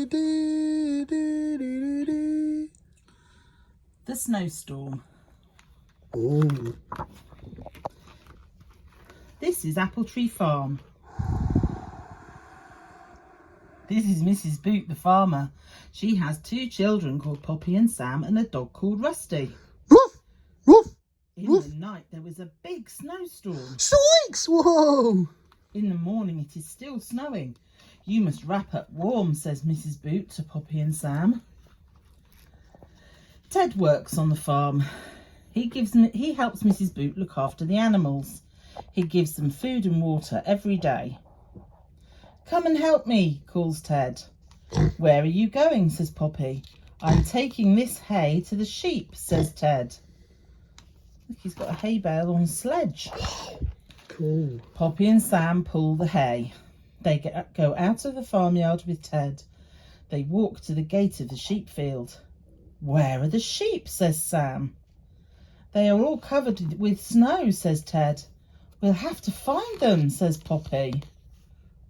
The snowstorm. Oh. This is Apple Tree Farm. This is Mrs. Boot, the farmer. She has 2 children called Poppy and Sam and a dog called Rusty. Woof, woof, In woof. the night there was a big snowstorm. Zoinks! Whoa! In the morning it is still snowing. You must wrap up warm, says Mrs. Boot to Poppy and Sam. Ted works on the farm. He helps Mrs. Boot look after the animals. He gives them food and water every day. Come and help me, calls Ted. Where are you going, says Poppy. I'm taking this hay to the sheep, says Ted. Look, he's got a hay bale on a sledge. Cool. Poppy and Sam pull the hay. They go out of the farmyard with Ted. They walk to the gate of the sheep field. Where are the sheep, says Sam. They are all covered with snow, says Ted. We'll have to find them, says Poppy.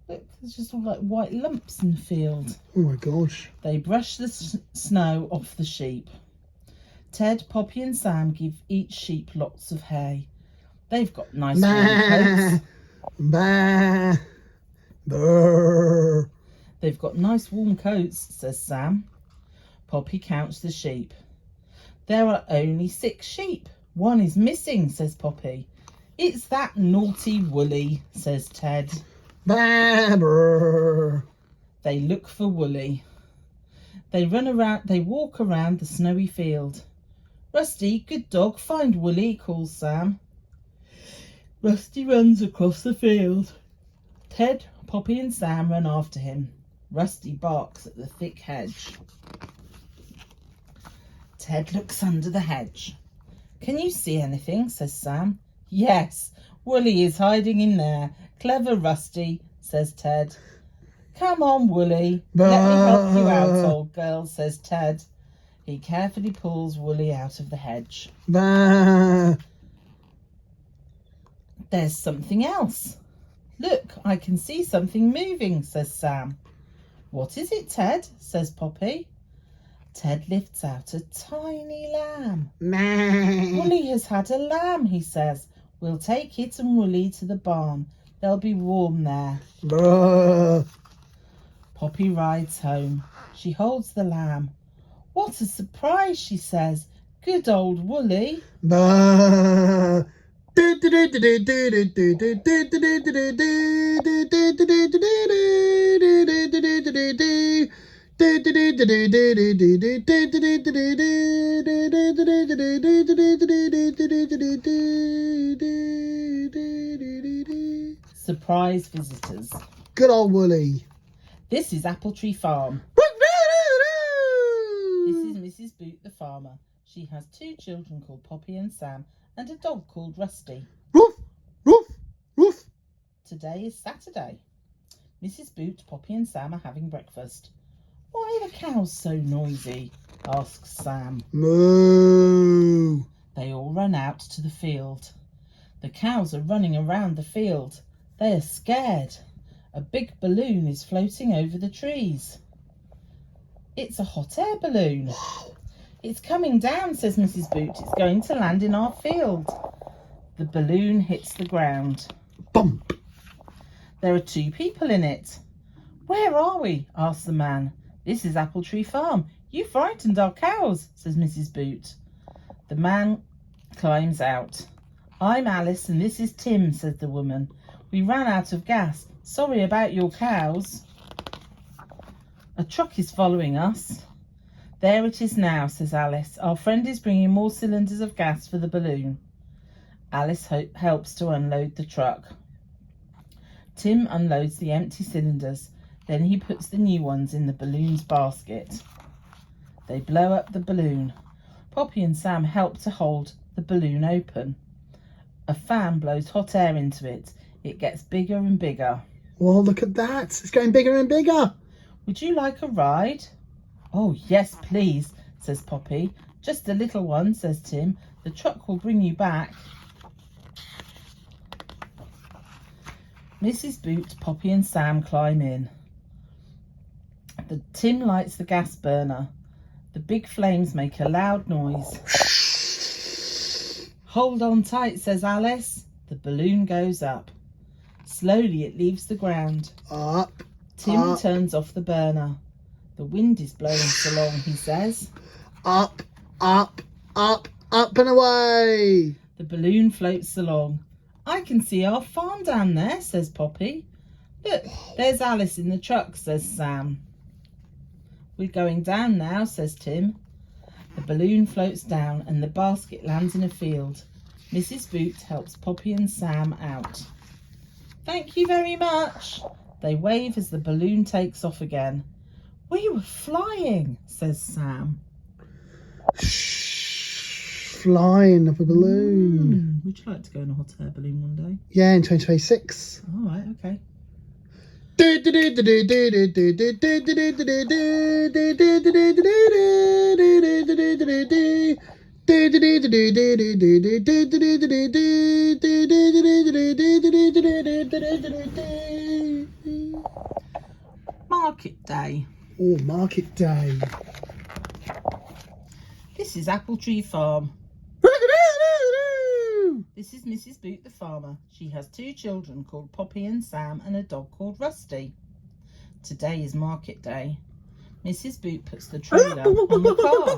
Look, there's just all like white lumps in the field. Oh my gosh. They brush the snow off the sheep. Ted, Poppy and Sam give each sheep lots of hay. They've got nice warm coats. Bah. Brr. They've got nice warm coats, says Sam. Poppy counts the sheep. There are only 6 sheep. One is missing, says Poppy. It's that naughty Woolly, says Ted. Bah. Brr. They look for Woolly. They walk around the snowy field. Rusty, good dog, find Woolly, calls Sam. Rusty runs across the field. Ted, Poppy and Sam run after him. Rusty barks at the thick hedge. Ted looks under the hedge. Can you see anything, says Sam. Yes, Woolly is hiding in there. Clever Rusty, says Ted. Come on, Woolly. Let me help you out, old girl, says Ted. He carefully pulls Woolly out of the hedge. Bah. There's something else. Look, I can see something moving, says Sam. What is it, Ted? Says Poppy. Ted lifts out a tiny lamb. Woolly has had a lamb, he says. We'll take it and Woolly to the barn. They'll be warm there. Bah. Poppy rides home. She holds the lamb. What a surprise, she says. Good old Woolly. Bah. Surprise visitors. Good old Woolly. This is Apple Tree Farm. This is Mrs. Boot the farmer. She has 2 children called Poppy and Sam and a dog called Rusty. Woof, woof, woof. Today is Saturday. Mrs. Boot, Poppy and Sam are having breakfast. Why are the cows so noisy? Asks Sam. Moo. They all run out to the field. The cows are running around the field. They are scared. A big balloon is floating over the trees. It's a hot air balloon. It's coming down, says Mrs. Boot. It's going to land in our field. The balloon hits the ground. Bump. There are 2 people in it. Where are we? Asks the man. This is Apple Tree Farm. You frightened our cows, says Mrs. Boot. The man climbs out. I'm Alice and this is Tim, says the woman. We ran out of gas. Sorry about your cows. A truck is following us. There it is now, says Alice. Our friend is bringing more cylinders of gas for the balloon. Alice helps to unload the truck. Tim unloads the empty cylinders. Then he puts the new ones in the balloon's basket. They blow up the balloon. Poppy and Sam help to hold the balloon open. A fan blows hot air into it. It gets bigger and bigger. Well, look at that. It's getting bigger and bigger. Would you like a ride? Oh, yes, please, says Poppy. Just a little one, says Tim. The truck will bring you back. Mrs. Boot, Poppy and Sam climb in. Tim lights the gas burner. The big flames make a loud noise. Hold on tight, says Alice. The balloon goes up. Slowly it leaves the ground. Up. Tim turns off the burner. The wind is blowing us along, he says. Up, up, up, up and away. The balloon floats along. I can see our farm down there, says Poppy. Look, there's Alice in the truck, says Sam. We're going down now, says Tim. The balloon floats down and the basket lands in a field. Mrs. Boot helps Poppy and Sam out. Thank you very much. They wave as the balloon takes off again. We were flying, says Sam. Flying up a balloon. Would you like to go in a hot air balloon one day? Yeah, in 2026. All right, okay. Market day. Oh, market day. This is Apple Tree Farm. This is Mrs. Boot the farmer. She has 2 children called Poppy and Sam and a dog called Rusty. Today is market day. Mrs. Boot puts the trailer on the car.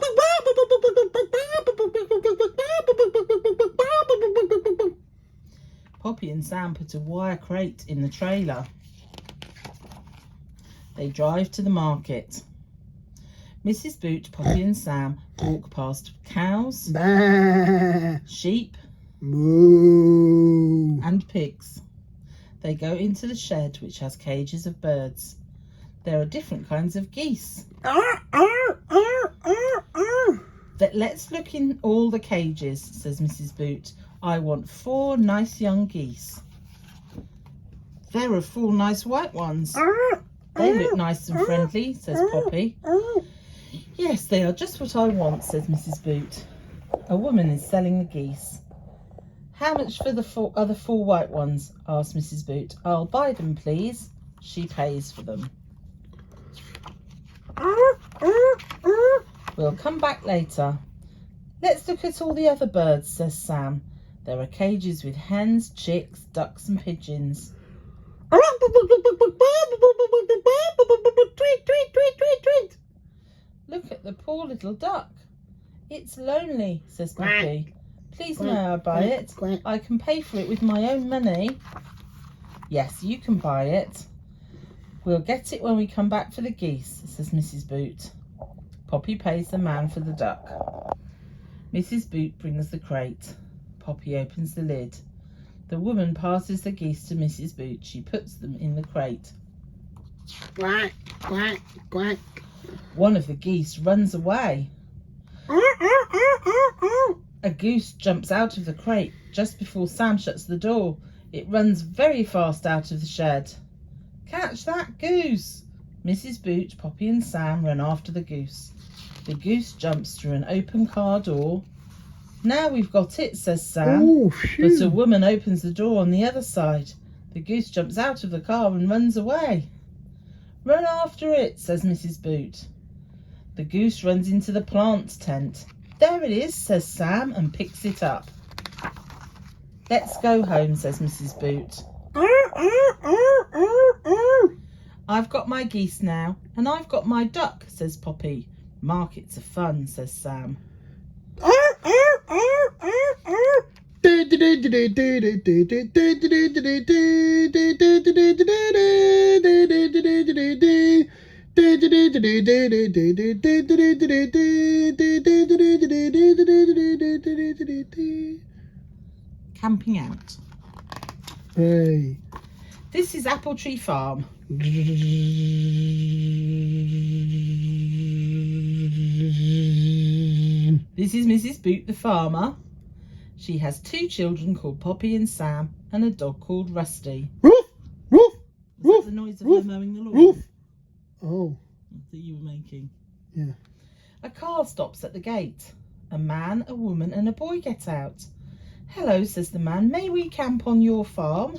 Poppy and Sam put a wire crate in the trailer. They drive to the market. Mrs. Boot, Poppy and Sam walk past cows, sheep, moo, and pigs. They go into the shed which has cages of birds. There are different kinds of geese. Let's look in all the cages, says Mrs. Boot. I want 4 nice young geese. There are 4 nice white ones. They look nice and friendly, says Poppy. Yes, they are just what I want, says Mrs. Boot. A woman is selling the geese. How much for the other 4 white ones? Asks Mrs. Boot. I'll buy them, please. She pays for them. We'll come back later. Let's look at all the other birds, says Sam. There are cages with hens, chicks, ducks and pigeons. Look at the poor little duck. It's lonely, says Poppy. Please may I buy it? I can pay for it with my own money. Yes, you can buy it. We'll get it when we come back for the geese, says Mrs. Boot. Poppy pays the man for the duck. Mrs. Boot brings the crate. Poppy opens the lid. The woman passes the geese to Mrs. Boot. She puts them in the crate. Quack, quack, quack. One of the geese runs away. A goose jumps out of the crate just before Sam shuts the door. It runs very fast out of the shed. Catch that goose! Mrs. Boot, Poppy and Sam run after the goose. The goose jumps through an open car door. Now we've got it, says Sam. Oh, but a woman opens the door on the other side. The goose jumps out of the car and runs away. Run after it, says Mrs. Boot. The goose runs into the plant tent. There it is, says Sam, and picks it up. Let's go home, says Mrs. Boot. I've got my geese now, and I've got my duck, says Poppy. Markets are fun, says Sam. Camping out. Hey. This is Apple Tree Farm. This is Mrs. Boot the farmer. She has 2 children called Poppy and Sam and a dog called Rusty. Roof, roof, Was roof, that the noise of roof, her mowing the lawn? roof. Oh, That you were making? yeah. A car stops at the gate. A man, a woman and a boy get out. Hello, says the man. May we camp on your farm?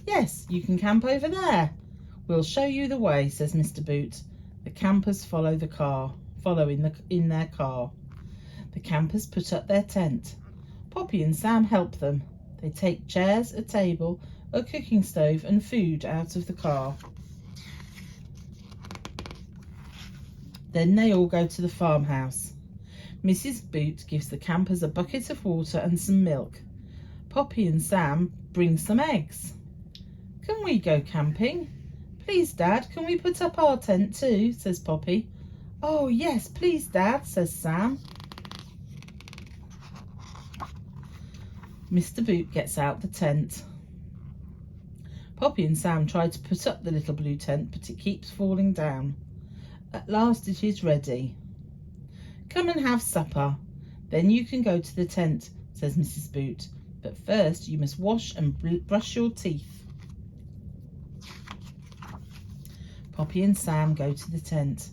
Yes, you can camp over there. We'll show you the way, says Mr. Boot. The campers follow in their car. The campers put up their tent. Poppy and Sam help them. They take chairs, a table, a cooking stove and food out of the car. Then they all go to the farmhouse. Mrs. Boot gives the campers a bucket of water and some milk. Poppy and Sam bring some eggs. Can we go camping? Please, Dad, can we put up our tent too? Says Poppy. Oh, yes, please, Dad, says Sam. Mr. Boot gets out the tent. Poppy and Sam try to put up the little blue tent, but it keeps falling down. At last it is ready. Come and have supper. Then you can go to the tent, says Mrs. Boot. But first you must wash and brush your teeth. Poppy and Sam go to the tent.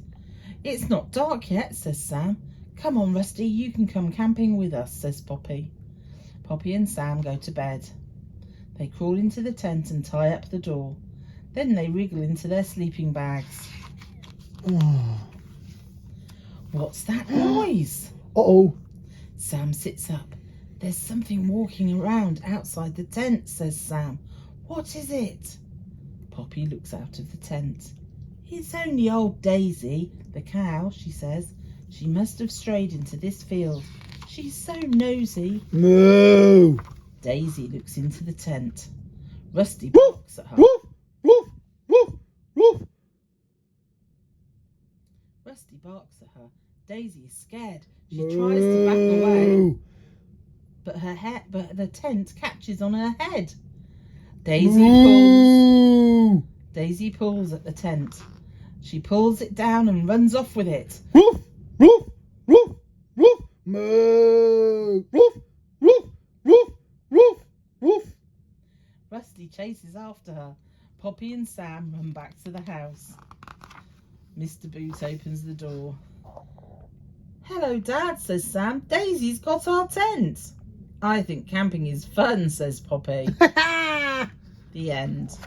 It's not dark yet, says Sam. Come on, Rusty, you can come camping with us, says Poppy. Poppy and Sam go to bed. They crawl into the tent and tie up the door. Then they wriggle into their sleeping bags. Oh. What's that noise? Uh-oh. Sam sits up. There's something walking around outside the tent, says Sam. What is it? Poppy looks out of the tent. It's only old Daisy, the cow, she says. She must have strayed into this field. She's so nosy. No. Daisy looks into the tent. Rusty Woof, barks at her. woof, woof, woof, woof. Rusty barks at her. Daisy is scared. She tries to back away, but the tent catches on her head. Daisy pulls at the tent. She pulls it down and runs off with it. Woof, woof, woof, woof. Moo. Woof, woof, woof, woof, woof. Rusty chases after her. Poppy and Sam run back to the house. Mr. Boot opens the door. Hello, Dad, says Sam. Daisy's got our tent. I think camping is fun, says Poppy. The end.